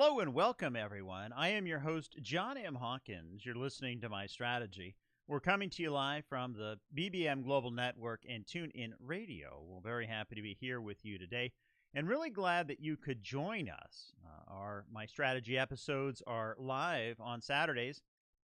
Hello and welcome, everyone. I am your host, John M. Hawkins. You're listening to My Strategy. We're coming to you live from the BBM Global Network and TuneIn Radio. We're very happy to be here with you today and really glad that you could join us. Our My Strategy episodes are live on Saturdays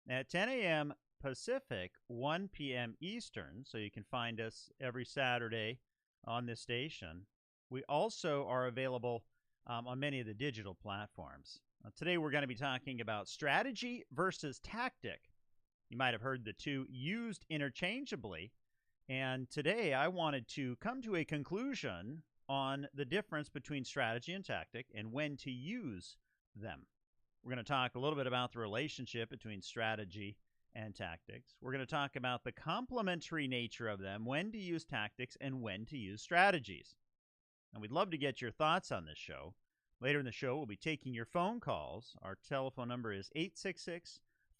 at 10 a.m. Pacific, 1 p.m. Eastern, so you can find us every Saturday on this station. We also are available on many of the digital platforms. Today we're going to be talking about strategy versus tactic. You might have heard the two used interchangeably, and today I wanted to come to a conclusion on the difference between strategy and tactic and when to use them. We're going to talk a little bit about the relationship between strategy and tactics. We're going to talk about the complementary nature of them, when to use tactics and when to use strategies. And we'd love to get your thoughts on this show. Later in the show, we'll be taking your phone calls. Our telephone number is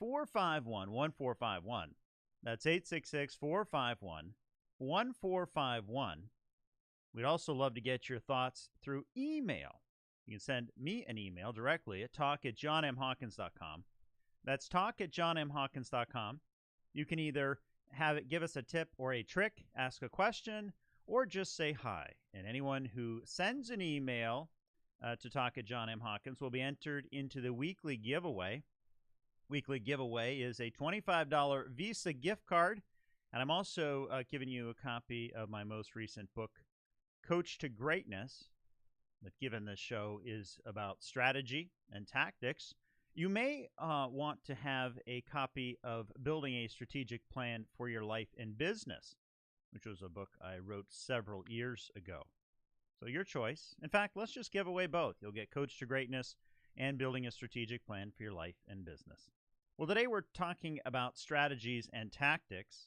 866-451-1451. That's 866-451-1451. We'd also love to get your thoughts through email. You can send me an email directly at talk@johnmhawkins.com. That's talk@johnmhawkins.com. You can either have it give us a tip or a trick, ask a question, or just say hi. And anyone who sends an email to talk at John M. Hawkins will be entered into the weekly giveaway. Weekly giveaway is a $25 Visa gift card. And I'm also giving you a copy of my most recent book, Coach to Greatness, that, given this show is about strategy and tactics. You may want to have a copy of Building a Strategic Plan for Your Life and Business, which was a book I wrote several years ago. So your choice. In fact, let's just give away both. You'll get Coach to Greatness and Building a Strategic Plan for Your Life and Business. Well, today we're talking about strategies and tactics.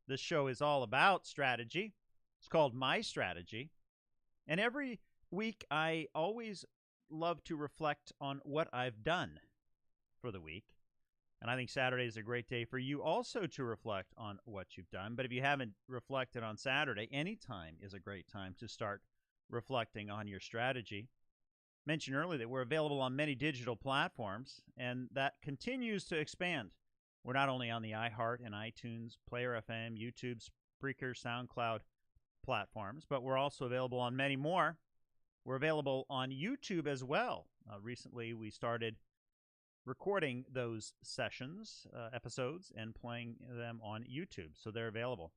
This show is all about strategy. It's called My Strategy. And every week I always love to reflect on what I've done for the week. And I think Saturday is a great day for you also to reflect on what you've done. But if you haven't reflected on Saturday, any time is a great time to start reflecting on your strategy. Mentioned earlier that we're available on many digital platforms, and that continues to expand. We're not only on the iHeart and iTunes, Player FM, YouTube, Spreaker, SoundCloud platforms, but we're also available on many more. We're available on YouTube as well. Recently, we started recording those sessions, episodes, and playing them on YouTube, so they're available.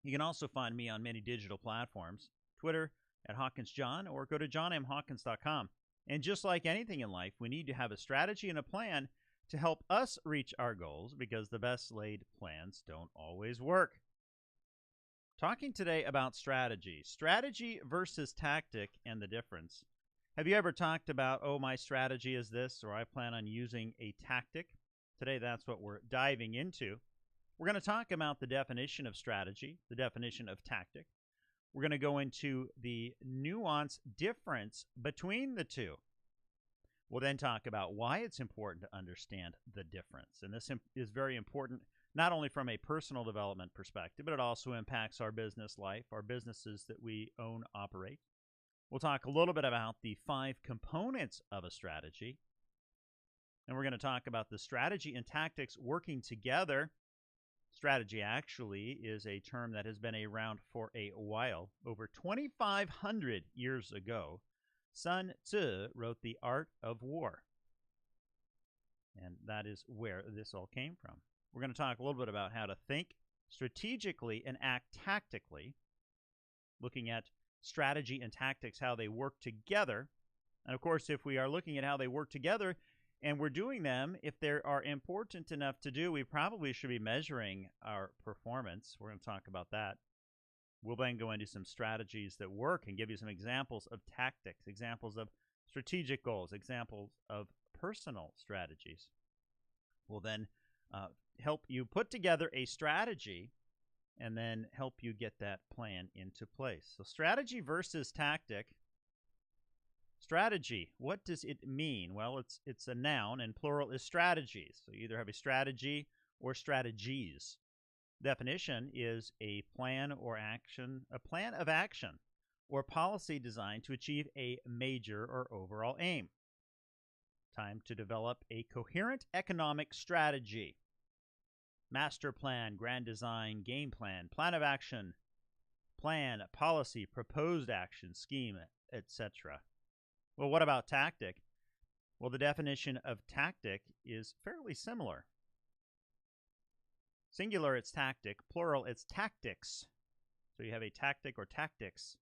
You can also find me on many digital platforms, Twitter at Hawkins John, or go to johnmhawkins.com. And just like anything in life, we need to have a strategy and a plan to help us reach our goals, because the best laid plans don't always work. Talking today about strategy versus tactic and the difference. Have you ever talked about, oh, my strategy is this, or I plan on using a tactic? Today, that's what we're diving into. We're going to talk about the definition of strategy, the definition of tactic. We're going to go into the nuance difference between the two. We'll then talk about why it's important to understand the difference. And this is very important, not only from a personal development perspective, but it also impacts our business life, our businesses that we own, operate. We'll talk a little bit about the 5 components of a strategy. And we're going to talk about the strategy and tactics working together. Strategy actually is a term that has been around for a while. Over 2,500 years ago, Sun Tzu wrote The Art of War. And that is where this all came from. We're going to talk a little bit about how to think strategically and act tactically, looking at strategy and tactics, how they work together. And of course, if we are looking at how they work together and we're doing them, if they are important enough to do, we probably should be measuring our performance. We're going to talk about that. We'll then go into some strategies that work and give you some examples of tactics, examples of strategic goals, examples of personal strategies. We'll then help you put together a strategy and then help you get that plan into place. So strategy versus tactic. Strategy, what does it mean? Well, it's a noun, and plural is strategies. So you either have a strategy or strategies. Definition is a plan or action, a plan of action or policy designed to achieve a major or overall aim. time to develop a coherent economic strategy. Master plan, grand design, game plan, plan of action, plan, policy, proposed action, scheme, etc. Well, what about tactic? Well, the definition of tactic is fairly similar. Singular, it's tactic. Plural, it's tactics. So you have a tactic or tactics.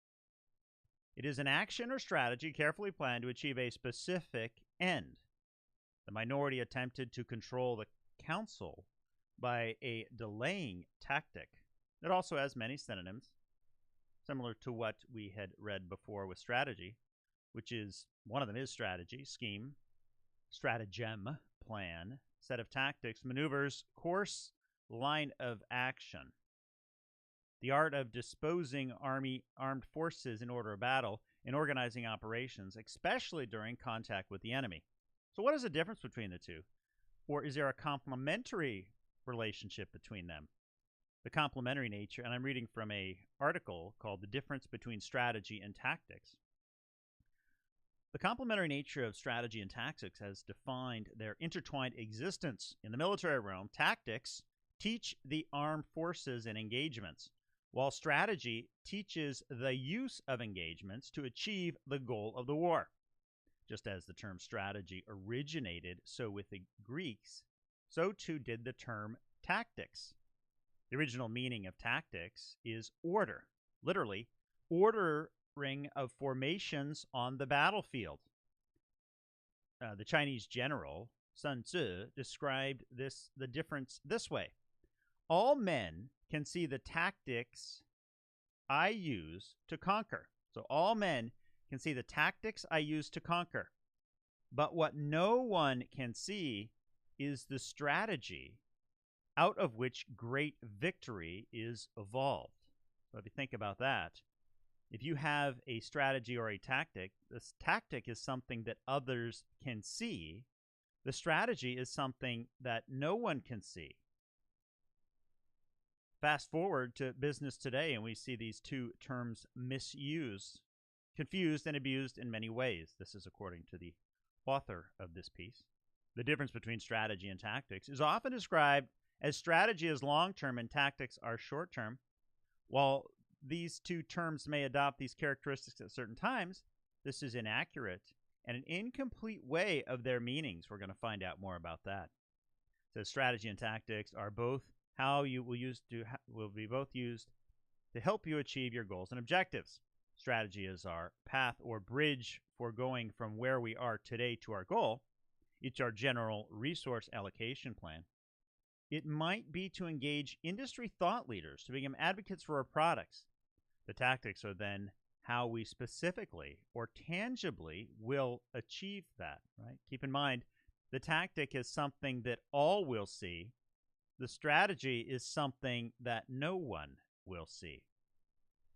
It is an action or strategy carefully planned to achieve a specific end. The minority attempted to control the council by a delaying tactic. It also has many synonyms, similar to what we had read before with strategy, which is, one of them is strategy, scheme, stratagem, plan, set of tactics, maneuvers, course, line of action. The art of disposing armed forces in order of battle and organizing operations, especially during contact with the enemy. So what is the difference between the two? Or is there a complementary relationship between them? The complementary nature, and I'm reading from an article called The Difference Between Strategy and Tactics. The complementary nature of strategy and tactics has defined their intertwined existence. In the military realm, tactics teach the armed forces and engagements, while strategy teaches the use of engagements to achieve the goal of the war. Just as the term strategy originated so with the Greeks, so too did the term tactics. The original meaning of tactics is order, literally, ordering of formations on the battlefield. The Chinese general Sun Tzu described the difference this way. All men can see the tactics I use to conquer. So all men can see the tactics I use to conquer. But what no one can see is the strategy out of which great victory is evolved. So if you think about that, if you have a strategy or a tactic, this tactic is something that others can see. The strategy is something that no one can see. Fast forward to business today, and we see these two terms misused, confused, and abused in many ways. This is according to the author of this piece. The difference between strategy and tactics is often described as strategy is long-term and tactics are short-term. While these two terms may adopt these characteristics at certain times, this is inaccurate and an incomplete way of their meanings. We're going to find out more about that. So strategy and tactics are both how you will be both used to help you achieve your goals and objectives. Strategy is our path or bridge for going from where we are today to our goal. It's our general resource allocation plan. It might be to engage industry thought leaders to become advocates for our products. The tactics are then how we specifically or tangibly will achieve that, right? Keep in mind, the tactic is something that all will see. The strategy is something that no one will see.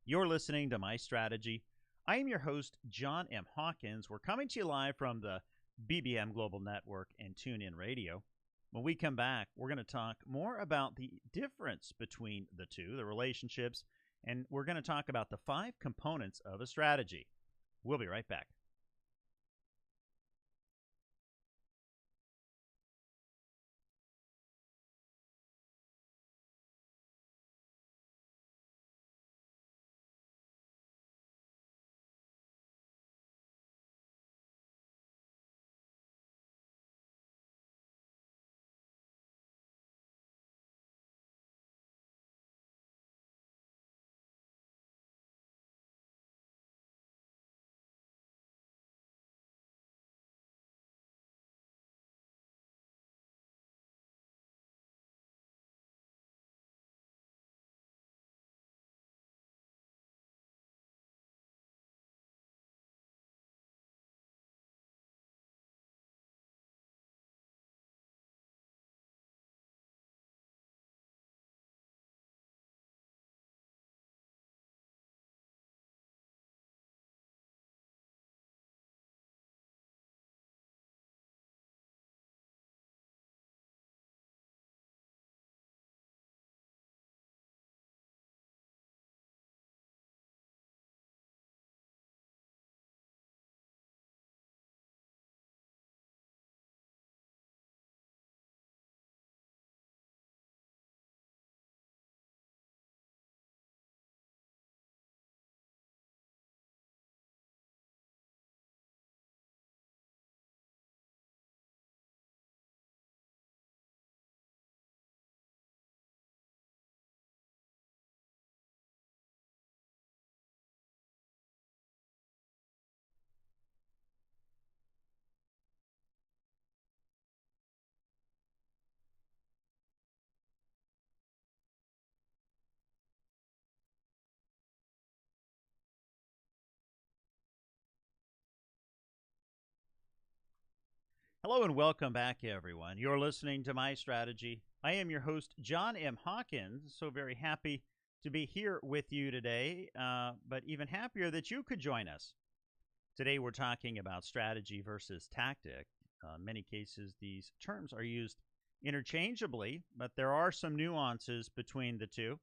You're listening to My Strategy. I am your host, John M. Hawkins. We're coming to you live from the BBM Global Network and TuneIn Radio. When we come back, we're going to talk more about the difference between the two, the relationships, and we're going to talk about the 5 components of a strategy. We'll be right back. Hello and welcome back, everyone. You're listening to My Strategy. I am your host, John M. Hawkins. So very happy to be here with you today, but even happier that you could join us. Today we're talking about strategy versus tactic. In many cases, these terms are used interchangeably, but there are some nuances between the two.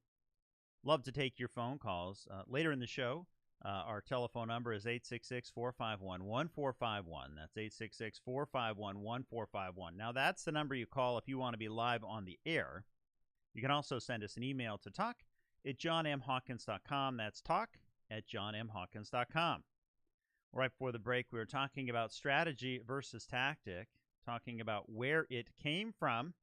Love to take your phone calls. Later in the show, our telephone number is 866-451-1451. That's 866-451-1451. Now, that's the number you call if you want to be live on the air. You can also send us an email to talk@johnmhawkins.com. That's talk@johnmhawkins.com. Right before the break, we were talking about strategy versus tactic, talking about where it came from.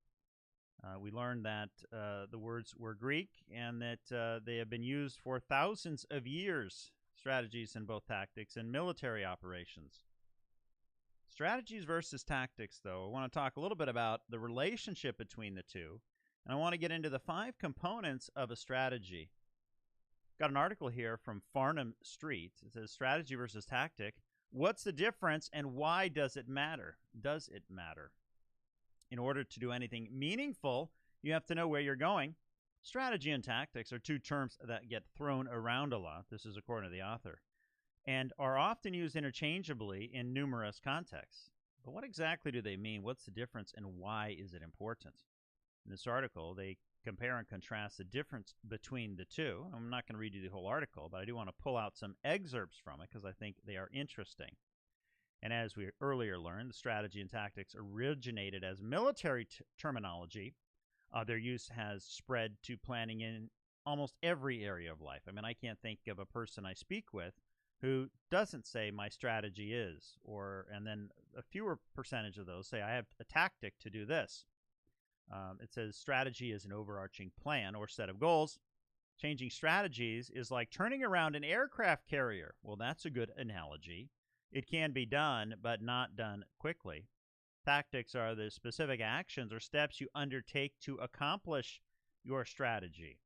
We learned that the words were Greek and that they have been used for thousands of years, strategies in both tactics and military operations. Strategies versus tactics, though, I want to talk a little bit about the relationship between the two, and I want to get into the 5 components of a strategy. Got an article here from Farnham Street. It says, strategy versus tactic. What's the difference and why does it matter? Does it matter? In order to do anything meaningful, you have to know where you're going. Strategy and tactics are 2 terms that get thrown around a lot. This is according to the author, and are often used interchangeably in numerous contexts. But what exactly do they mean? What's the difference and why is it important? In this article, they compare and contrast the difference between the two. I'm not going to read you the whole article, but I do want to pull out some excerpts from it because I think they are interesting. And as we earlier learned, the strategy and tactics originated as military terminology. Their use has spread to planning in almost every area of life. I mean, I can't think of a person I speak with who doesn't say my strategy is, and then a fewer percentage of those say I have a tactic to do this. It says strategy is an overarching plan or set of goals. Changing strategies is like turning around an aircraft carrier. Well, that's a good analogy. It can be done, but not done quickly. Tactics are the specific actions or steps you undertake to accomplish your strategy.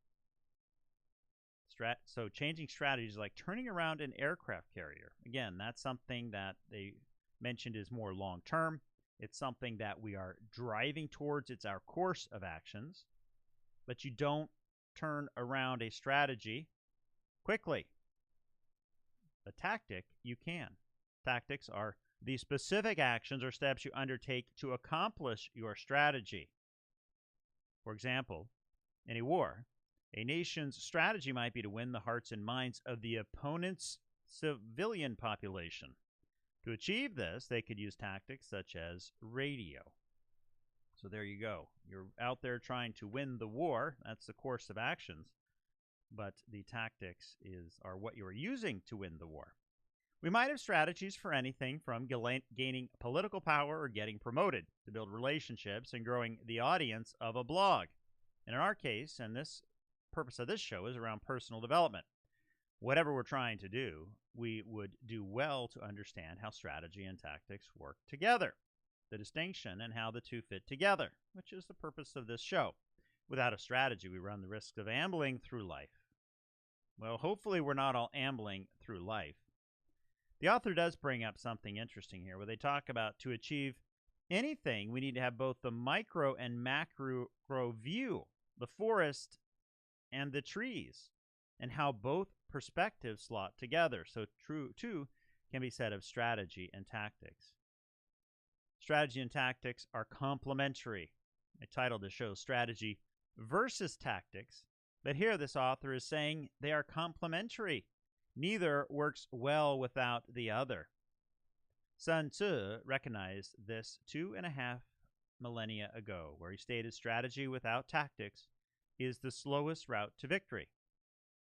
So changing strategies is like turning around an aircraft carrier. Again, that's something that they mentioned is more long-term. It's something that we are driving towards. It's our course of actions. But you don't turn around a strategy quickly. A tactic, you can. Tactics are the specific actions or steps you undertake to accomplish your strategy. For example, in a war, a nation's strategy might be to win the hearts and minds of the opponent's civilian population. To achieve this, they could use tactics such as radio. So there you go. You're out there trying to win the war. That's the course of actions. But the tactics are what you are using to win the war. We might have strategies for anything from gaining political power or getting promoted, to build relationships and growing the audience of a blog. And in our case, and this purpose of this show is around personal development. Whatever we're trying to do, we would do well to understand how strategy and tactics work together, the distinction and how the two fit together, which is the purpose of this show. Without a strategy, we run the risk of ambling through life. Well, hopefully we're not all ambling through life. The author does bring up something interesting here where they talk about to achieve anything, we need to have both the micro and macro view, the forest and the trees, and how both perspectives slot together. So true, too, can be said of strategy and tactics. Strategy and tactics are complementary. I titled the show Strategy versus Tactics, but here this author is saying they are complementary. Neither works well without the other. Sun Tzu recognized this 2.5 millennia ago, where he stated strategy without tactics is the slowest route to victory.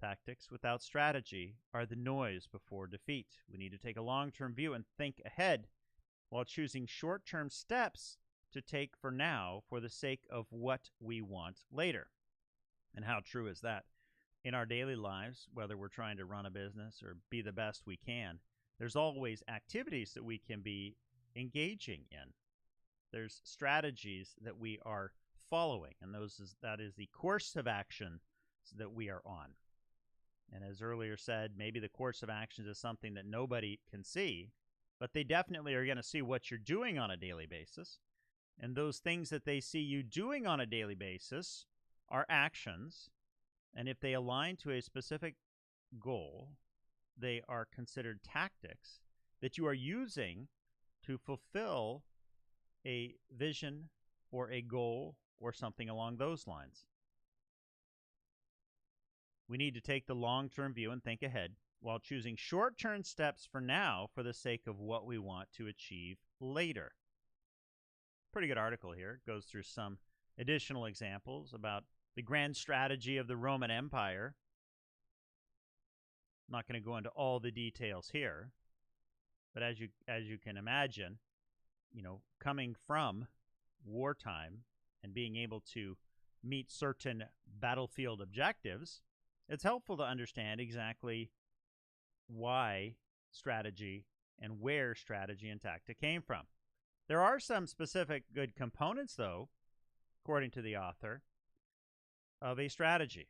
Tactics without strategy are the noise before defeat. We need to take a long-term view and think ahead while choosing short-term steps to take for now for the sake of what we want later. And how true is that? In our daily lives, whether we're trying to run a business or be the best we can, there's always activities that we can be engaging in. There's strategies that we are following, and that is the course of action that we are on. And as earlier said, maybe the course of actions is something that nobody can see, but they definitely are going to see what you're doing on a daily basis. And those things that they see you doing on a daily basis are actions. And if they align to a specific goal, they are considered tactics that you are using to fulfill a vision or a goal or something along those lines. We need to take the long-term view and think ahead while choosing short-term steps for now for the sake of what we want to achieve later. Pretty good article here. It goes through some additional examples about the grand strategy of the Roman Empire. I'm not going to go into all the details here, but as you can imagine, coming from wartime and being able to meet certain battlefield objectives, it's helpful to understand exactly why strategy and where strategy and tactic came from. There are some specific good components, though, according to the author, of a strategy.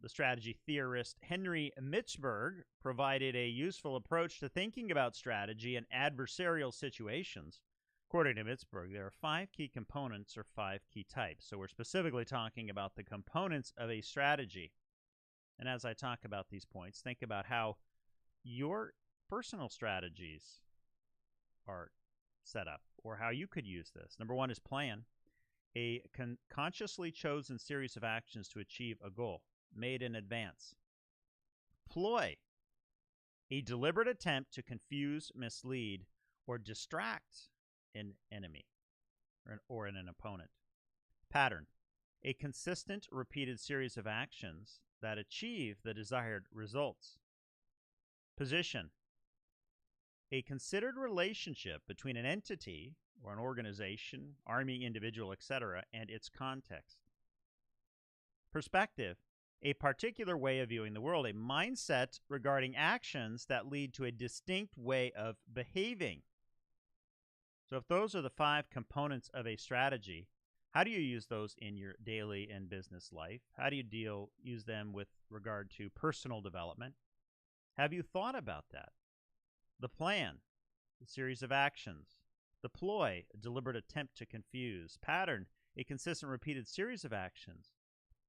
The strategy theorist Henry Mitzberg provided a useful approach to thinking about strategy in adversarial situations. According to Mitzberg, there are 5 key components or 5 key types. So we're specifically talking about the components of a strategy. And as I talk about these points, think about how your personal strategies are set up or how you could use this. Number 1 is plan, a consciously chosen series of actions to achieve a goal made in advance. Ploy, a deliberate attempt to confuse, mislead, or distract an enemy or an opponent. Pattern, a consistent, repeated series of actions that achieve the desired results. Position, a considered relationship between an entity or an organization, army, individual, etc., and its context. Perspective, a particular way of viewing the world, a mindset regarding actions that lead to a distinct way of behaving. So if those are the 5 components of a strategy, how do you use those in your daily and business life? How do you use them with regard to personal development? Have you thought about that? The plan, a series of actions. The ploy, a deliberate attempt to confuse. Pattern, a consistent repeated series of actions.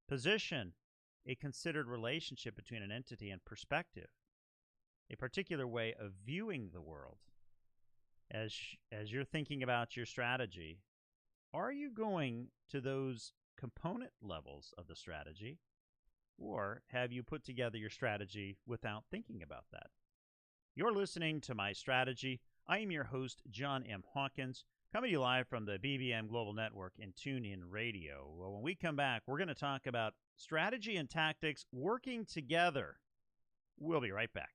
Position, a considered relationship between an entity and perspective. A particular way of viewing the world. As you're thinking about your strategy, are you going to those component levels of the strategy, or have you put together your strategy without thinking about that? You're listening to My Strategy. I am your host, John M. Hawkins, coming to you live from the BBM Global Network and TuneIn Radio. Well, when we come back, we're going to talk about strategy and tactics working together. We'll be right back.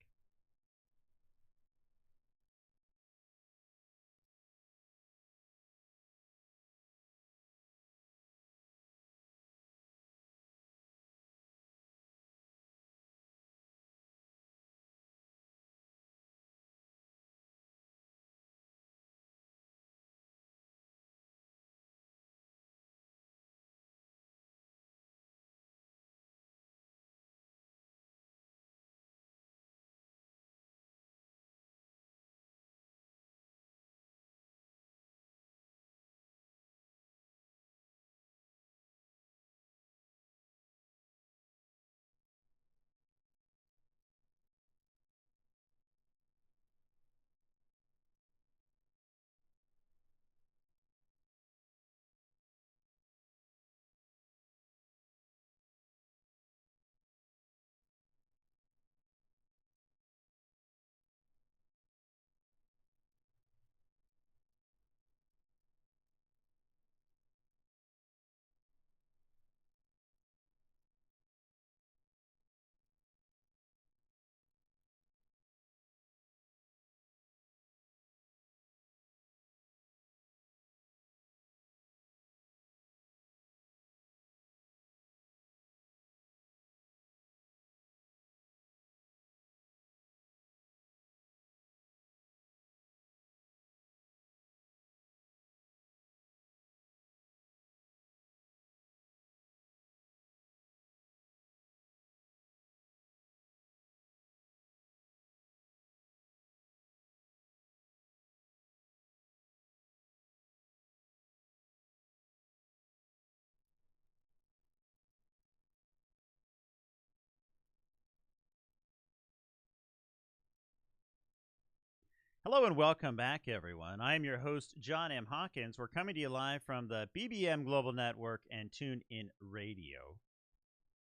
Hello and welcome back, everyone. I am your host, John M. Hawkins. We're coming to you live from the BBM Global Network and TuneIn Radio.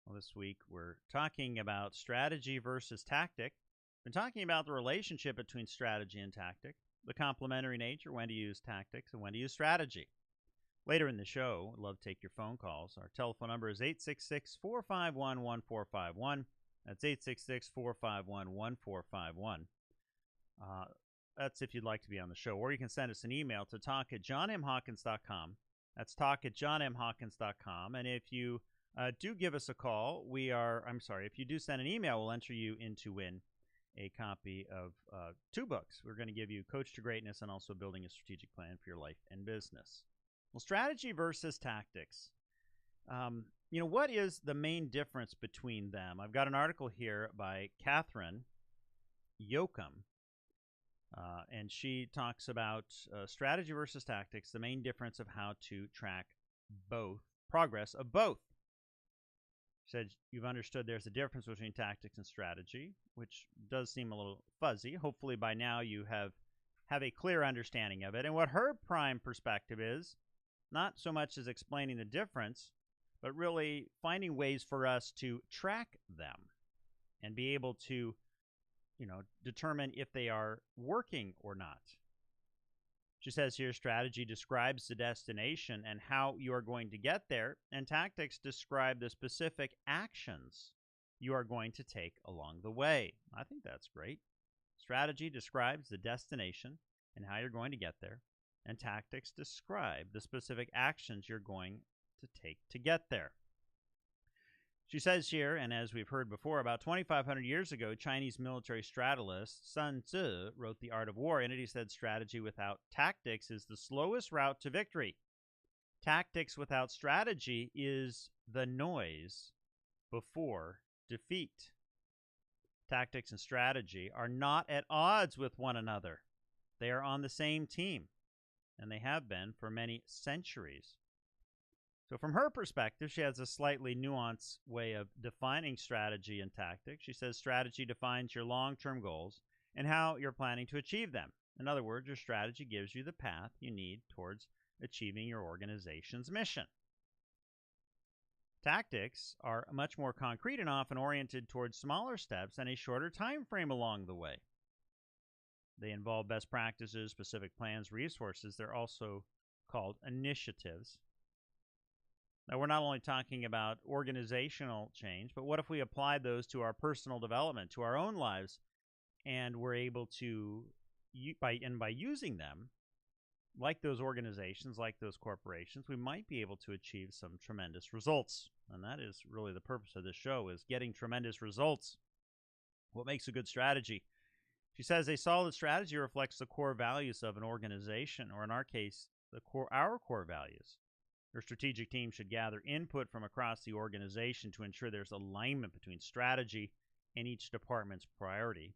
Well, this week we're talking about strategy versus tactic. We're talking about the relationship between strategy and tactic, the complementary nature, when to use tactics and when to use strategy. Later in the show, I'd love to take your phone calls. Our telephone number is 866-451-1451. That's 866-451-1451. That's if you'd like to be on the show. Or you can send us an email to talk@johnmhawkins.com. That's talk@johnmhawkins.com. And if you do give us a call, if you do send an email, we'll enter you in to win a copy of two books. We're going to give you Coach to Greatness and also Building a Strategic Plan for Your Life and Business. Well, strategy versus tactics. What is the main difference between them? I've got an article here by Catherine Yoakum, and she talks about strategy versus tactics, the main difference of how to track progress of both. She said, you've understood there's a difference between tactics and strategy, which does seem a little fuzzy. Hopefully by now you have a clear understanding of it. And what her prime perspective is, not so much as explaining the difference, but really finding ways for us to track them and be able to, determine if they are working or not. She says here, strategy describes the destination and how you are going to get there, and tactics describe the specific actions you are going to take along the way. I think that's great. Strategy describes the destination and how you're going to get there, and tactics describe the specific actions you're going to take to get there. She says here, and as we've heard before, about 2,500 years ago, Chinese military strategist Sun Tzu wrote The Art of War. In it, he said, strategy without tactics is the slowest route to victory. Tactics without strategy is the noise before defeat. Tactics and strategy are not at odds with one another. They are on the same team, and they have been for many centuries. So from her perspective, she has a slightly nuanced way of defining strategy and tactics. She says strategy defines your long-term goals and how you're planning to achieve them. In other words, your strategy gives you the path you need towards achieving your organization's mission. Tactics are much more concrete and often oriented towards smaller steps and a shorter time frame along the way. They involve best practices, specific plans, resources. They're also called initiatives. Now, we're not only talking about organizational change, but what if we applied those to our personal development, to our own lives, and we're able to, by using them, like those organizations, like those corporations, we might be able to achieve some tremendous results. And that is really the purpose of this show, is getting tremendous results. What makes a good strategy? She says a solid strategy reflects the core values of an organization, or in our case, our core values. Your strategic team should gather input from across the organization to ensure there's alignment between strategy and each department's priority.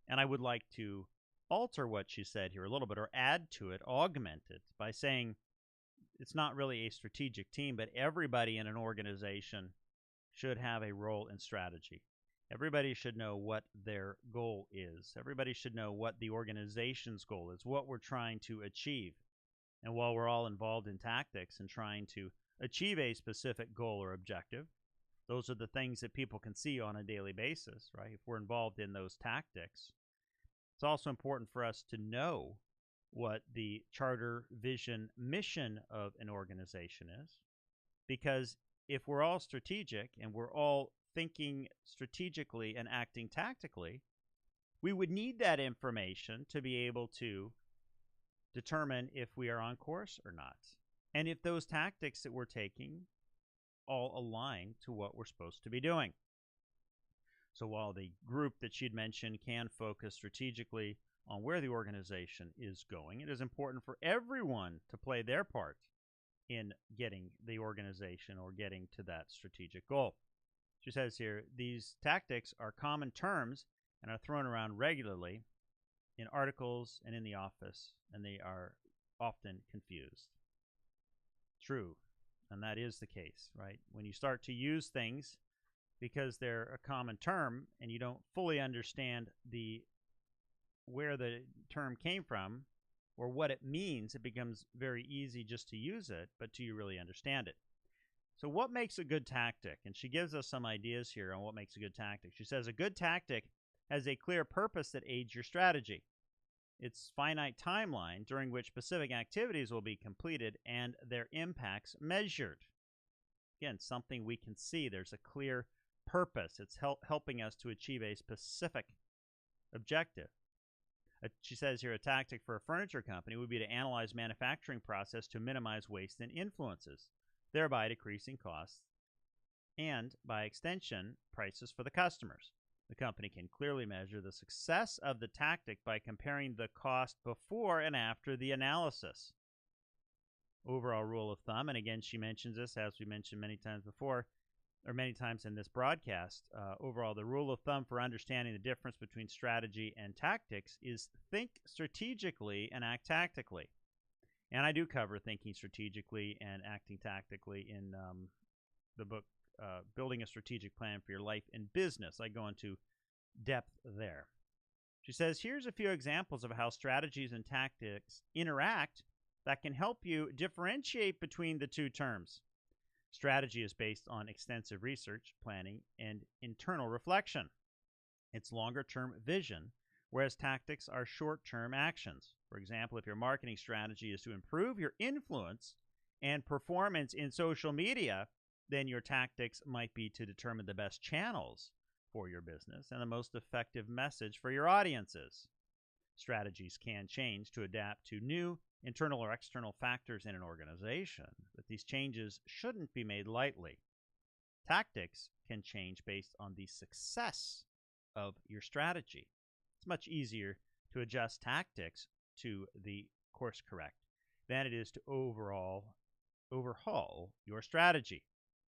And I would like to alter what she said here a little bit, or add to it, augment it, by saying it's not really a strategic team, but everybody in an organization should have a role in strategy. Everybody should know what their goal is. Everybody should know what the organization's goal is, what we're trying to achieve. And while we're all involved in tactics and trying to achieve a specific goal or objective, those are the things that people can see on a daily basis, right? If we're involved in those tactics, it's also important for us to know what the charter, vision, mission of an organization is. Because if we're all strategic and we're all thinking strategically and acting tactically, we would need that information to be able to determine if we are on course or not, and if those tactics that we're taking all align to what we're supposed to be doing. So while the group that she'd mentioned can focus strategically on where the organization is going, it is important for everyone to play their part in getting the organization or getting to that strategic goal. She says here, these tactics are common terms and are thrown around regularly in articles and in the office, and they are often confused. True, and that is the case, right? When you start to use things because they're a common term and you don't fully understand the where the term came from or what it means, it becomes very easy just to use it, but do you really understand it? So, what makes a good tactic? And she gives us some ideas here on what makes a good tactic. She says a good tactic has a clear purpose that aids your strategy. Its finite timeline during which specific activities will be completed and their impacts measured. Again, something we can see. There's a clear purpose. It's helping us to achieve a specific objective. She says here a tactic for a furniture company would be to analyze manufacturing process to minimize waste and influences, thereby decreasing costs and, by extension, prices for the customers. The company can clearly measure the success of the tactic by comparing the cost before and after the analysis. Overall rule of thumb, and again, she mentions this as we mentioned many times before, or many times in this broadcast, overall, the rule of thumb for understanding the difference between strategy and tactics is think strategically and act tactically. And I do cover thinking strategically and acting tactically in the book, Building a Strategic Plan for Your Life and Business. I go into depth there. She says, here's a few examples of how strategies and tactics interact that can help you differentiate between the two terms. Strategy is based on extensive research, planning, and internal reflection. It's longer-term vision, whereas tactics are short-term actions. For example, if your marketing strategy is to improve your influence and performance in social media, then your tactics might be to determine the best channels for your business and the most effective message for your audiences. Strategies can change to adapt to new internal or external factors in an organization, but these changes shouldn't be made lightly. Tactics can change based on the success of your strategy. It's much easier to adjust tactics to the course correct than it is to overhaul your strategy.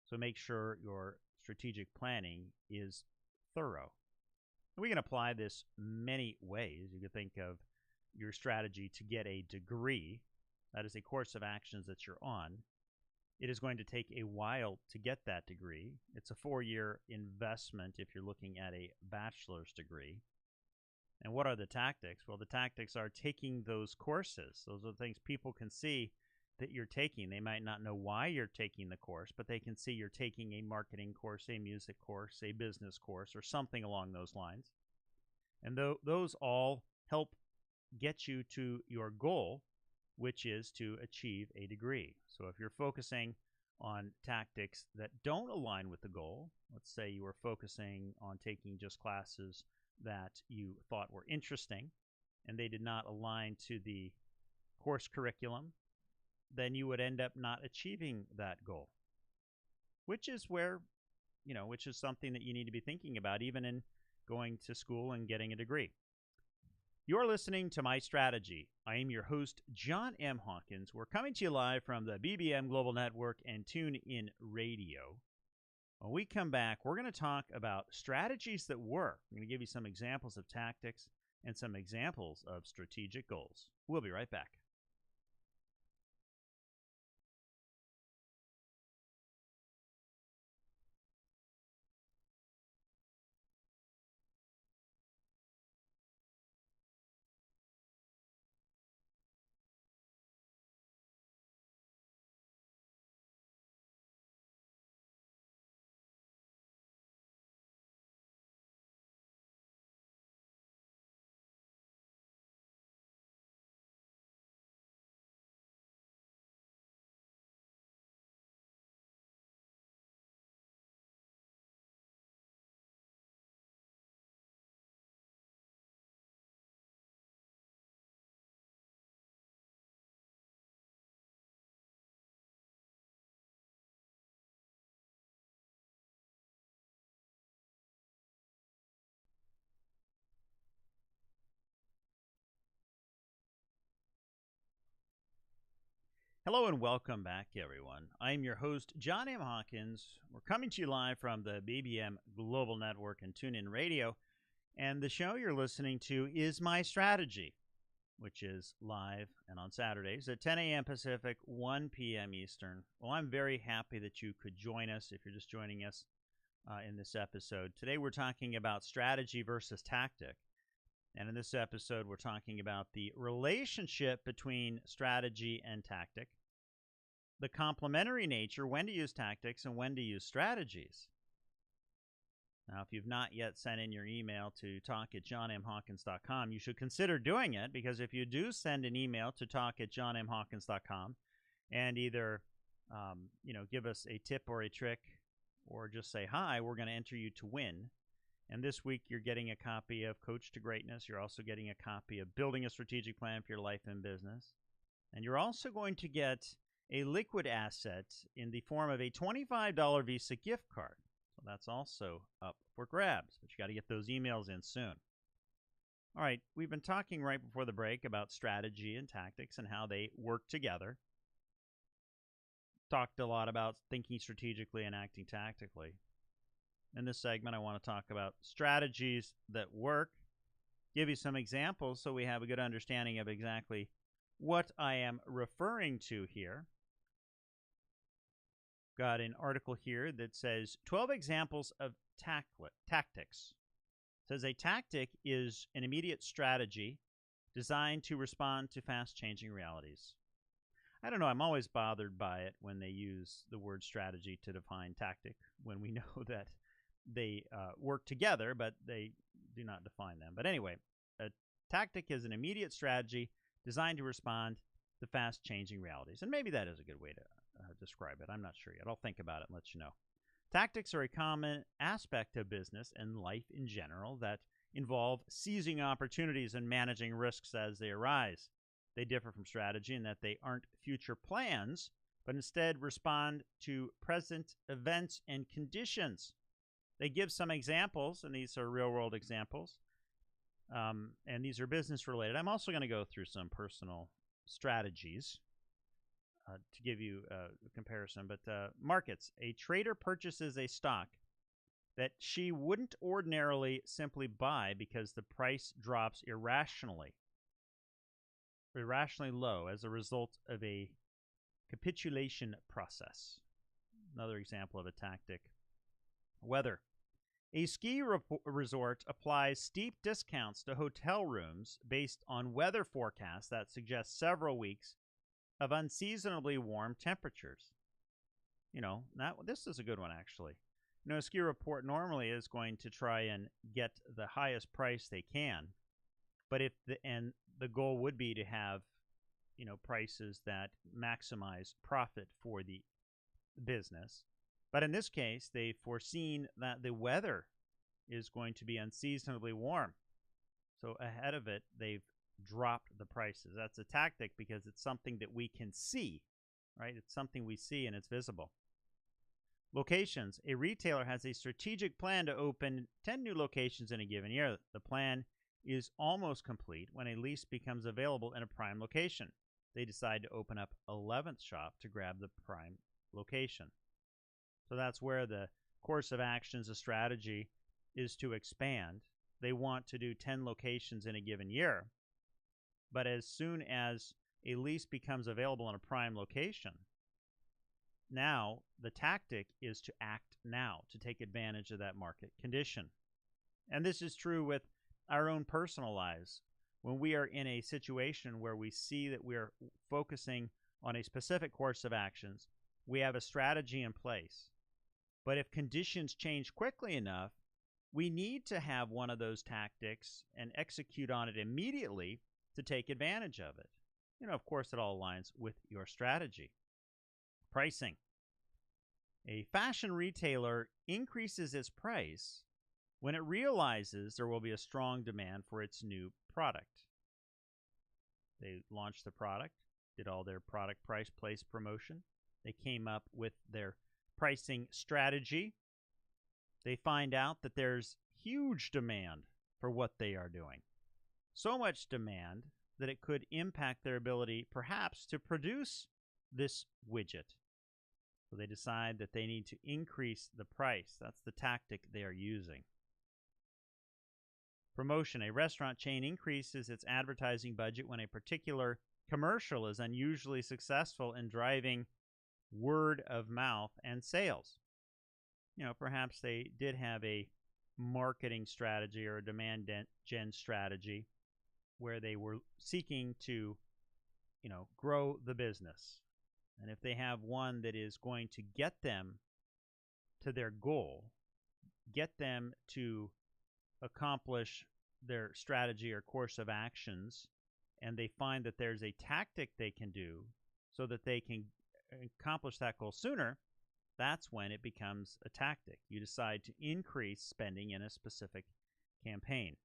So make sure your strategic planning is thorough. We can apply this many ways. You could think of your strategy to get a degree. That is a course of actions that you're on. It is going to take a while to get that degree. It's a 4-year investment if you're looking at a bachelor's degree. And what are the tactics? Well, the tactics are taking those courses. Those are the things people can see that you're taking. They might not know why you're taking the course, but they can see you're taking a marketing course, a music course, a business course, or something along those lines. And those all help get you to your goal, which is to achieve a degree. So if you're focusing on tactics that don't align with the goal, let's say you were focusing on taking just classes that you thought were interesting and they did not align to the course curriculum, then you would end up not achieving that goal, which is which is something that you need to be thinking about even in going to school and getting a degree. You're listening to My Strategy. I am your host, John M. Hawkins. We're coming to you live from the BBM Global Network and TuneIn Radio. When we come back, we're going to talk about strategies that work. I'm going to give you some examples of tactics and some examples of strategic goals. We'll be right back. Hello and welcome back, everyone. I'm your host, John M. Hawkins. We're coming to you live from the BBM Global Network and TuneIn Radio. And the show you're listening to is My Strategy, which is live and on Saturdays at 10 a.m. Pacific, 1 p.m. Eastern. Well, I'm very happy that you could join us if you're just joining us in this episode. Today we're talking about strategy versus tactic. And in this episode, we're talking about the relationship between strategy and tactic, the complementary nature, when to use tactics and when to use strategies. Now, if you've not yet sent in your email to talk@johnmhawkins.com, you should consider doing it, because if you do send an email to talk@johnmhawkins.com and either give us a tip or a trick or just say hi, we're going to enter you to win. And this week, you're getting a copy of Coach to Greatness. You're also getting a copy of Building a Strategic Plan for Your Life and Business. And you're also going to get a liquid asset in the form of a $25 Visa gift card. So that's also up for grabs, but you got to get those emails in soon. All right, we've been talking right before the break about strategy and tactics and how they work together. Talked a lot about thinking strategically and acting tactically. In this segment, I want to talk about strategies that work, give you some examples so we have a good understanding of exactly what I am referring to here. Got an article here that says 12 examples of tactics. It says a tactic is an immediate strategy designed to respond to fast-changing realities. I don't know, I'm always bothered by it when they use the word strategy to define tactic, when we know that they work together, but they do not define them. But anyway, a tactic is an immediate strategy designed to respond to fast-changing realities. And maybe that is a good way to describe it. I'm not sure yet. I'll think about it and let you know. Tactics are a common aspect of business and life in general that involve seizing opportunities and managing risks as they arise. They differ from strategy in that they aren't future plans, but instead respond to present events and conditions. They give some examples, and these are real-world examples, and these are business-related. I'm also going to go through some personal strategies to give you a comparison. But markets, a trader purchases a stock that she wouldn't ordinarily simply buy because the price drops irrationally low as a result of a capitulation process. Another example of a tactic. Weather. A ski resort applies steep discounts to hotel rooms based on weather forecasts that suggest several weeks of unseasonably warm temperatures. This is a good one, actually. A ski report normally is going to try and get the highest price they can, but the goal would be to have, prices that maximize profit for the business. But in this case, they've foreseen that the weather is going to be unseasonably warm. So ahead of it, they've dropped the prices. That's a tactic because it's something that we can see, right? It's something we see and it's visible. Locations. A retailer has a strategic plan to open 10 new locations in a given year. The plan is almost complete when a lease becomes available in a prime location. They decide to open up 11th shop to grab the prime location. So that's where the course of actions, a strategy, is to expand. They want to do 10 locations in a given year. But as soon as a lease becomes available in a prime location, now the tactic is to act now, to take advantage of that market condition. And this is true with our own personal lives. When we are in a situation where we see that we are focusing on a specific course of actions, we have a strategy in place. But if conditions change quickly enough, we need to have one of those tactics and execute on it immediately to take advantage of it. Of course, it all aligns with your strategy. Pricing. A fashion retailer increases its price when it realizes there will be a strong demand for its new product. They launched the product, did all their product price place promotion. They came up with their pricing strategy. They find out that there's huge demand for what they are doing. So much demand that it could impact their ability, perhaps, to produce this widget. So they decide that they need to increase the price. That's the tactic they are using. Promotion. A restaurant chain increases its advertising budget when a particular commercial is unusually successful in driving word of mouth and sales. Perhaps they did have a marketing strategy or a demand gen strategy where they were seeking to, grow the business. And if they have one that is going to get them to their goal, get them to accomplish their strategy or course of actions, and they find that there's a tactic they can do so that they can accomplish that goal sooner, that's when it becomes a tactic. You decide to increase spending in a specific campaign.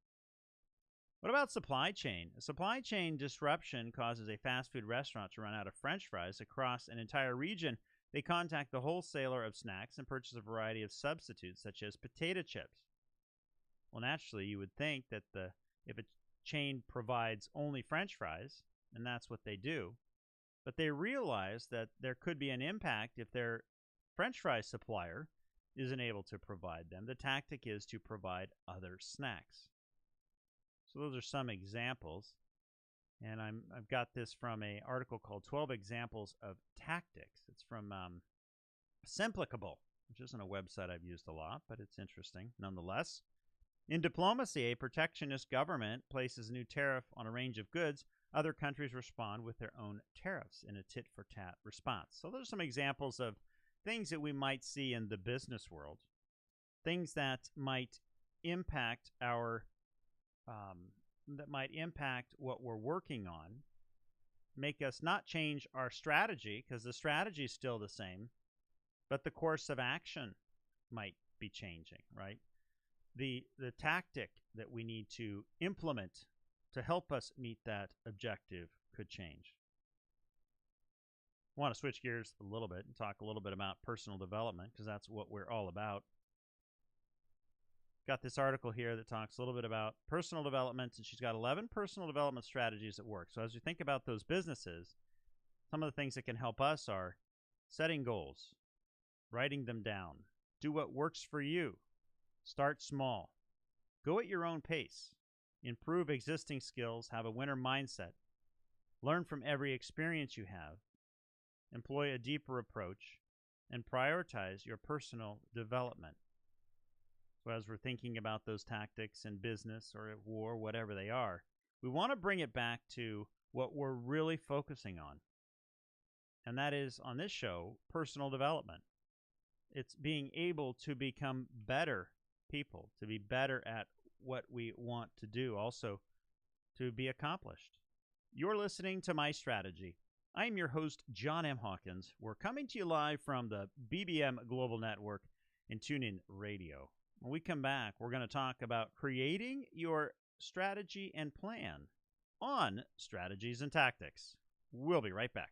What about supply chain? A supply chain disruption causes a fast food restaurant to run out of French fries across an entire region. They contact the wholesaler of snacks and purchase a variety of substitutes, such as potato chips. Well, naturally, you would think that if a chain provides only French fries, and that's what they do, but they realize that there could be an impact if their French fry supplier isn't able to provide them. The tactic is to provide other snacks. So those are some examples, and I've got this from an article called 12 Examples of Tactics. It's from Simplicable, which isn't a website I've used a lot, but it's interesting nonetheless. In diplomacy, a protectionist government places a new tariff on a range of goods. Other countries respond with their own tariffs in a tit-for-tat response. So those are some examples of things that we might see in the business world, things that might impact what we're working on, make us not change our strategy, because the strategy is still the same, but the course of action might be changing, right? The tactic that we need to implement to help us meet that objective could change. I want to switch gears a little bit and talk a little bit about personal development, because that's what we're all about. Got this article here that talks a little bit about personal development, and she's got 11 personal development strategies at work. So as you think about those businesses, some of the things that can help us are setting goals, writing them down, do what works for you, start small, go at your own pace, improve existing skills, have a winner mindset, learn from every experience you have, employ a deeper approach, and prioritize your personal development. So as we're thinking about those tactics in business or at war, whatever they are, we want to bring it back to what we're really focusing on. And that is, on this show, personal development. It's being able to become better people, to be better at what we want to do, also to be accomplished. You're listening to My Strategy. I'm your host, John M. Hawkins. We're coming to you live from the BBM Global Network and TuneIn Radio. When we come back, we're going to talk about creating your strategy and plan on Strategies and Tactics. We'll be right back.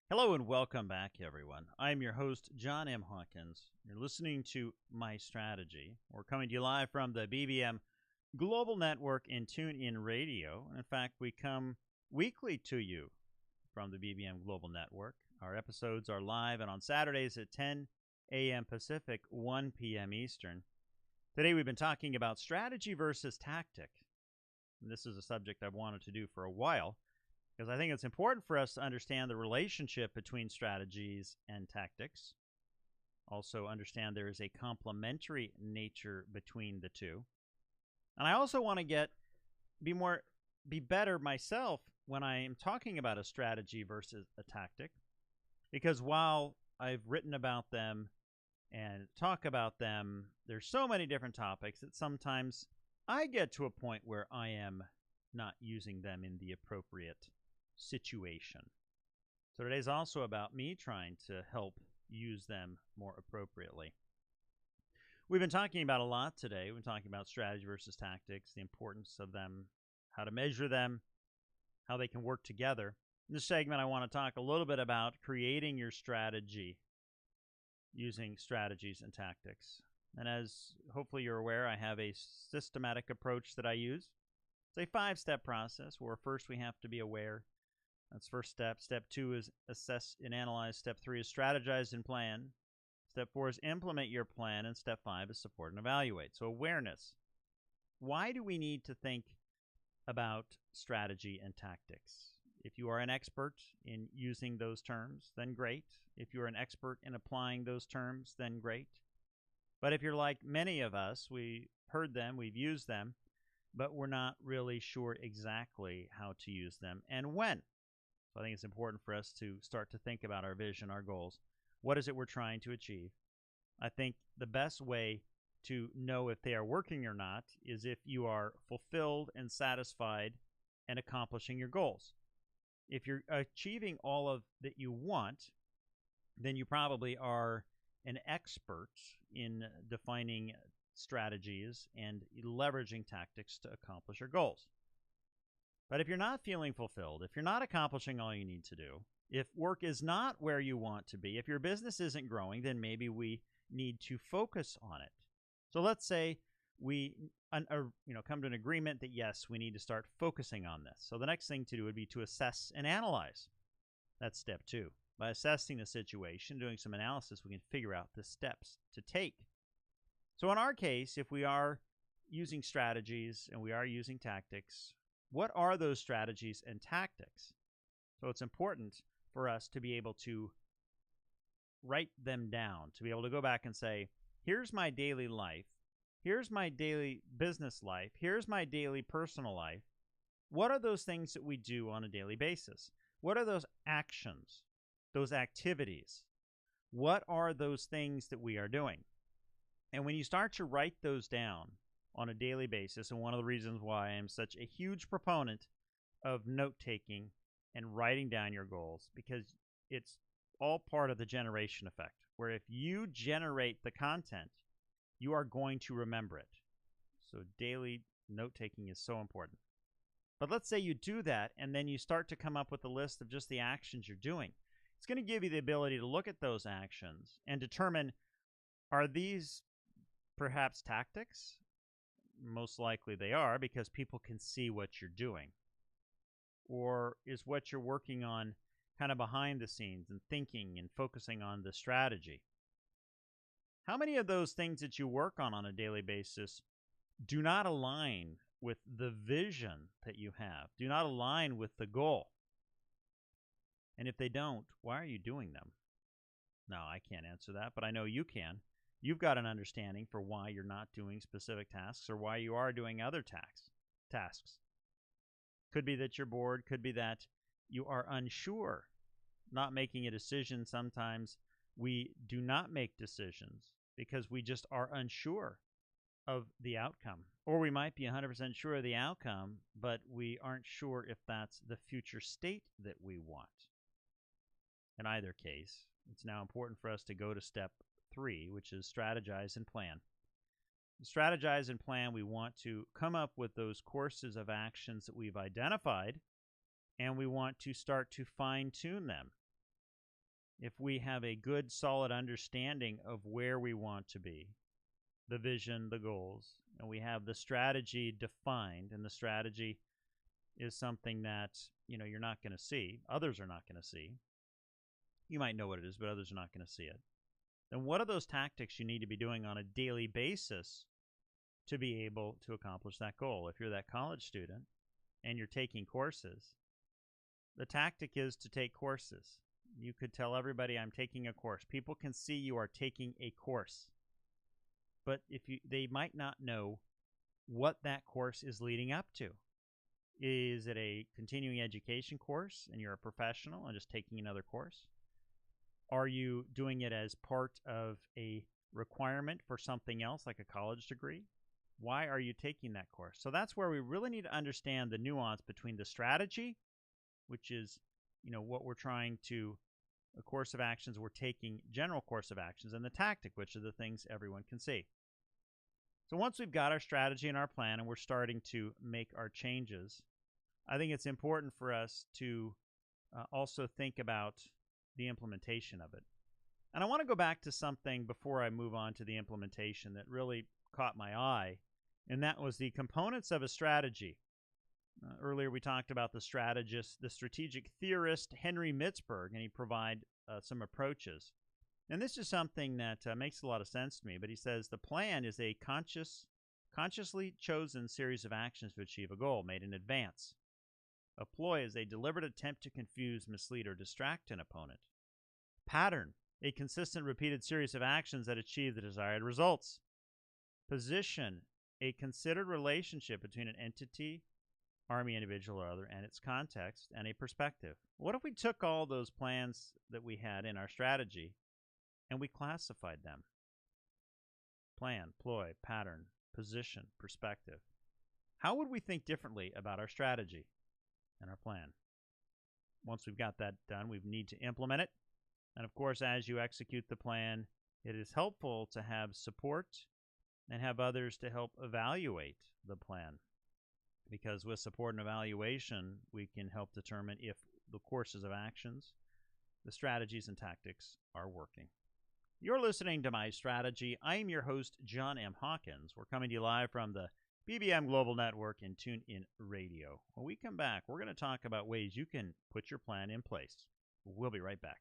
Hello and welcome back, everyone. I'm your host, John M. Hawkins. You're listening to My Strategy. We're coming to you live from the BBM Global Network and TuneIn Radio. In fact, we come weekly to you from the BBM Global Network. Our episodes are live and on Saturdays at 10 a.m. Pacific, 1 p.m. Eastern. Today we've been talking about strategy versus tactic. And this is a subject I've wanted to do for a while, because I think it's important for us to understand the relationship between strategies and tactics. Also understand there is a complementary nature between the two. And I also want to be better myself when I am talking about a strategy versus a tactic, because while I've written about them and talk about them, there's so many different topics that sometimes I get to a point where I am not using them in the appropriate situation. So today's also about me trying to help use them more appropriately. We've been talking about a lot today. We've been talking about strategy versus tactics, the importance of them, how to measure them, how they can work together. In this segment, I want to talk a little bit about creating your strategy using strategies and tactics. And as hopefully you're aware, I have a systematic approach that I use. It's a 5-step process where first we have to be aware. That's first step. Step 2 is assess and analyze. Step 3 is strategize and plan. Step 4 is implement your plan. And step 5 is support and evaluate. So awareness. Why do we need to think about strategy and tactics? If you are an expert in using those terms, then great. If you're an expert in applying those terms, then great. But if you're like many of us, we heard them, we've used them, but we're not really sure exactly how to use them and when. So I think it's important for us to start to think about our vision, our goals. What is it we're trying to achieve? I think the best way to know if they are working or not is if you are fulfilled and satisfied and accomplishing your goals. If you're achieving all of that you want, then you probably are an expert in defining strategies and leveraging tactics to accomplish your goals. But if you're not feeling fulfilled, if you're not accomplishing all you need to do, if work is not where you want to be, if your business isn't growing, then maybe we need to focus on it. So let's say we come to an agreement that yes, we need to start focusing on this. So the next thing to do would be to assess and analyze. That's step 2. By assessing the situation, doing some analysis, we can figure out the steps to take. So in our case, if we are using strategies and we are using tactics, what are those strategies and tactics? So it's important for us to be able to write them down, to be able to go back and say, here's my daily life, here's my daily business life, here's my daily personal life. What are those things that we do on a daily basis? What are those actions, those activities? What are those things that we are doing? And when you start to write those down on a daily basis, and one of the reasons why I am such a huge proponent of note-taking and writing down your goals, because it's all part of the generation effect, where if you generate the content, you are going to remember it. So daily note-taking is so important. But let's say you do that, and then you start to come up with a list of just the actions you're doing. It's going to give you the ability to look at those actions and determine, are these perhaps tactics? Most likely they are, because people can see what you're doing. Or is what you're working on kind of behind the scenes and thinking and focusing on the strategy? How many of those things that you work on a daily basis do not align with the vision that you have, do not align with the goal? And if they don't, why are you doing them? No, I can't answer that, but I know you can. You've got an understanding for why you're not doing specific tasks or why you are doing other tasks. Could be that you're bored, could be that you are unsure, not making a decision. Sometimes we do not make decisions because we just are unsure of the outcome. Or we might be 100% sure of the outcome, but we aren't sure if that's the future state that we want. In either case, it's now important for us to go to step 3, which is strategize and plan. Strategize and plan, we want to come up with those courses of actions that we've identified, and we want to start to fine-tune them. if we have a good, solid understanding of where we want to be, the vision, the goals, and we have the strategy defined, and the strategy is something that you're not going to see, others are not going to see. You might know what it is, but others are not going to see it. Then what are those tactics you need to be doing on a daily basis to be able to accomplish that goal? If you're that college student and you're taking courses, the tactic is to take courses. You could tell everybody, I'm taking a course. People can see you are taking a course. But they might not know what that course is leading up to. Is it a continuing education course and you're a professional and just taking another course? Are you doing it as part of a requirement for something else like a college degree? Why are you taking that course? So that's where we really need to understand the nuance between the strategy, which is what we're trying to, a course of actions we're taking, general course of actions, and the tactic, which are the things everyone can see. So once we've got our strategy and our plan and we're starting to make our changes, I think it's important for us to also think about the implementation of it. And I want to go back to something before I move on to the implementation that really caught my eye, and that was the components of a strategy. Earlier we talked about the strategic theorist Henry Mitzberg, and he provided some approaches. And this is something that makes a lot of sense to me, but he says the plan is a consciously chosen series of actions to achieve a goal made in advance. A ploy is a deliberate attempt to confuse, mislead, or distract an opponent. Pattern, a consistent repeated series of actions that achieve the desired results. Position, a considered relationship between an entity, army, individual, or other, and its context, and a perspective. What if we took all those plans that we had in our strategy and we classified them? Plan, ploy, pattern, position, perspective. How would we think differently about our strategy and our plan? Once we've got that done, we need to implement it. And of course, as you execute the plan, it is helpful to have support and have others to help evaluate the plan. Because with support and evaluation, we can help determine if the courses of actions, the strategies and tactics are working. You're listening to My Strategy. I am your host, John M. Hawkins. We're coming to you live from the BBM Global Network and TuneIn Radio. When we come back, we're going to talk about ways you can put your plan in place. We'll be right back.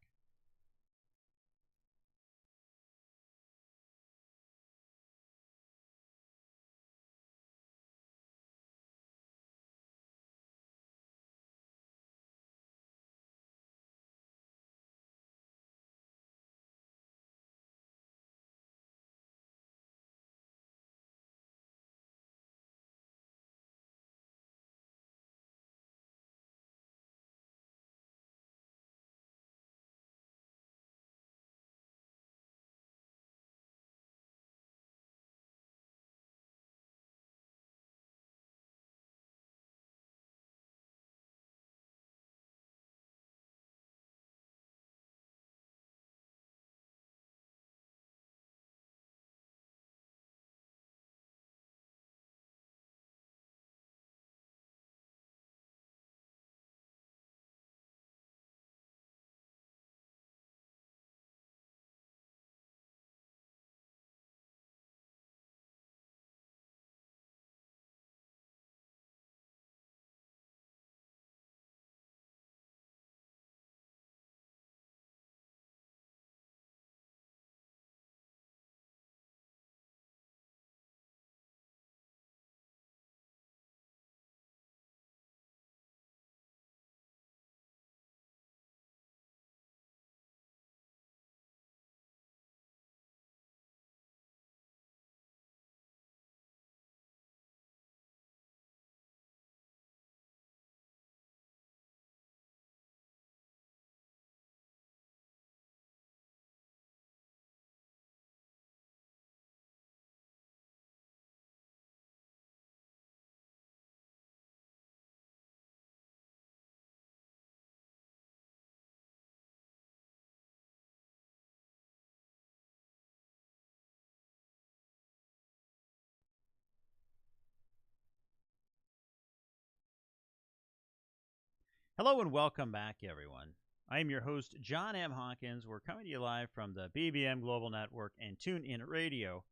Hello and welcome back, everyone. I am your host, John M. Hawkins. We're coming to you live from the BBM Global Network and TuneIn Radio,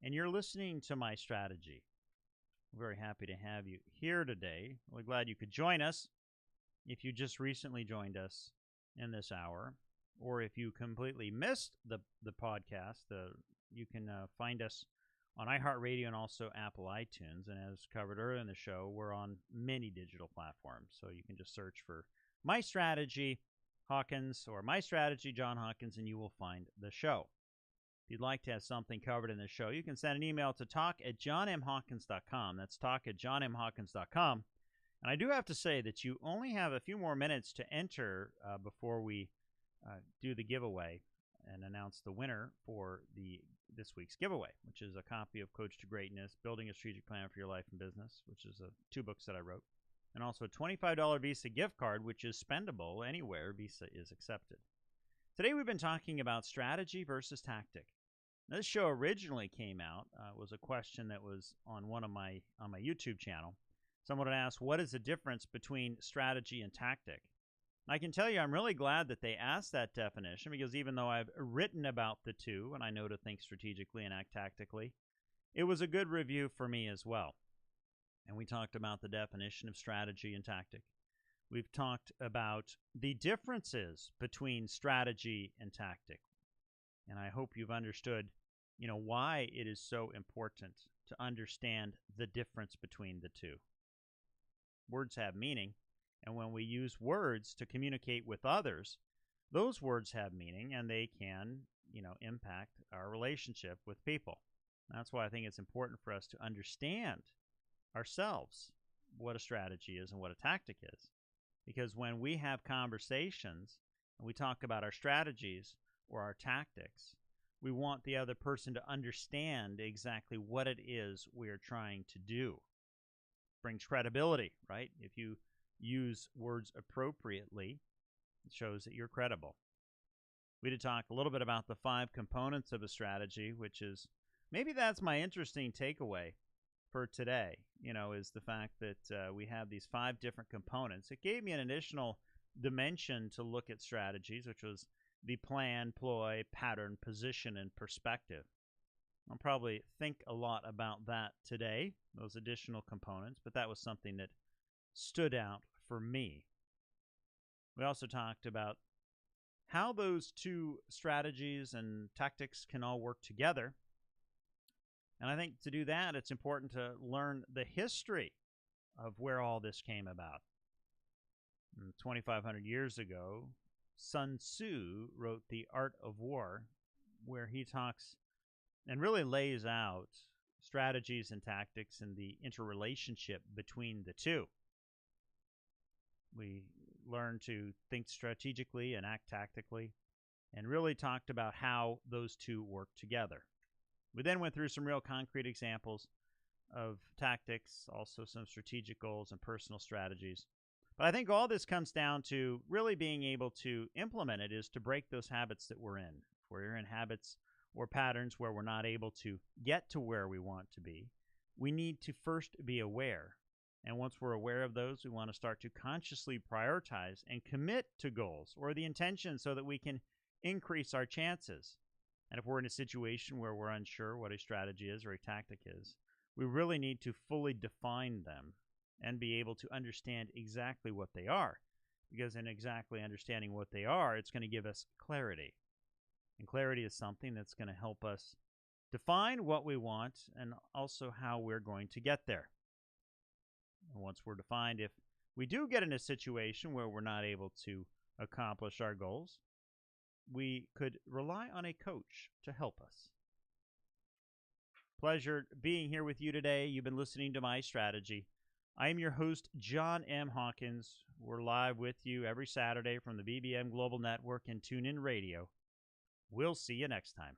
and you're listening to my strategy. I'm very happy to have you here today. We're glad you could join us. If you just recently joined us in this hour, or if you completely missed the podcast, you can find us on iHeartRadio and also Apple iTunes. And as covered earlier in the show, we're on many digital platforms. So you can just search for My Strategy Hawkins or My Strategy John Hawkins, and you will find the show. If you'd like to have something covered in the show, you can send an email to talk@johnmhawkins.com. That's talk@johnmhawkins.com. And I do have to say that you only have a few more minutes to enter before we do the giveaway and announce the winner for this week's giveaway, which is a copy of Coach to Greatness, Building a Strategic Plan for Your Life and Business, which is 2 books that I wrote, and also a $25 Visa gift card, which is spendable anywhere Visa is accepted. Today we've been talking about strategy versus tactic. Now, this show originally came out, was a question that was on on my YouTube channel. Someone had asked, what is the difference between strategy and tactic? I can tell you I'm really glad that they asked that definition, because even though I've written about the two and I know to think strategically and act tactically, it was a good review for me as well. And we talked about the definition of strategy and tactic. We've talked about the differences between strategy and tactic. And I hope you've understood, why it is so important to understand the difference between the two. Words have meaning. And when we use words to communicate with others, those words have meaning, and they can, impact our relationship with people. That's why I think it's important for us to understand ourselves what a strategy is and what a tactic is. Because when we have conversations and we talk about our strategies or our tactics, we want the other person to understand exactly what it is we are trying to do. It brings credibility, right? If you use words appropriately, it shows that you're credible. We did talk a little bit about the 5 components of a strategy, which is, maybe that's my interesting takeaway for today, is the fact that we have these 5 different components. It gave me an additional dimension to look at strategies, which was the plan, ploy, pattern, position, and perspective. I'll probably think a lot about that today, those additional components, but that was something that stood out for me. We also talked about how those 2 strategies and tactics can all work together. And I think to do that, it's important to learn the history of where all this came about. 2,500 years ago, Sun Tzu wrote The Art of War, where he talks and really lays out strategies and tactics and the interrelationship between the two. We learned to think strategically and act tactically, and really talked about how those two work together. We then went through some real concrete examples of tactics, also some strategic goals and personal strategies. But I think all this comes down to really being able to implement it, is to break those habits that we're in. If we're in habits or patterns where we're not able to get to where we want to be, we need to first be aware. And once we're aware of those, we want to start to consciously prioritize and commit to goals or the intention so that we can increase our chances. And if we're in a situation where we're unsure what a strategy is or a tactic is, we really need to fully define them and be able to understand exactly what they are. Because in exactly understanding what they are, it's going to give us clarity. And clarity is something that's going to help us define what we want and also how we're going to get there. And once we're defined, if we do get in a situation where we're not able to accomplish our goals, we could rely on a coach to help us. Pleasure being here with you today. You've been listening to My Strategy. I am your host, John M. Hawkins. We're live with you every Saturday from the BBM Global Network and TuneIn Radio. We'll see you next time.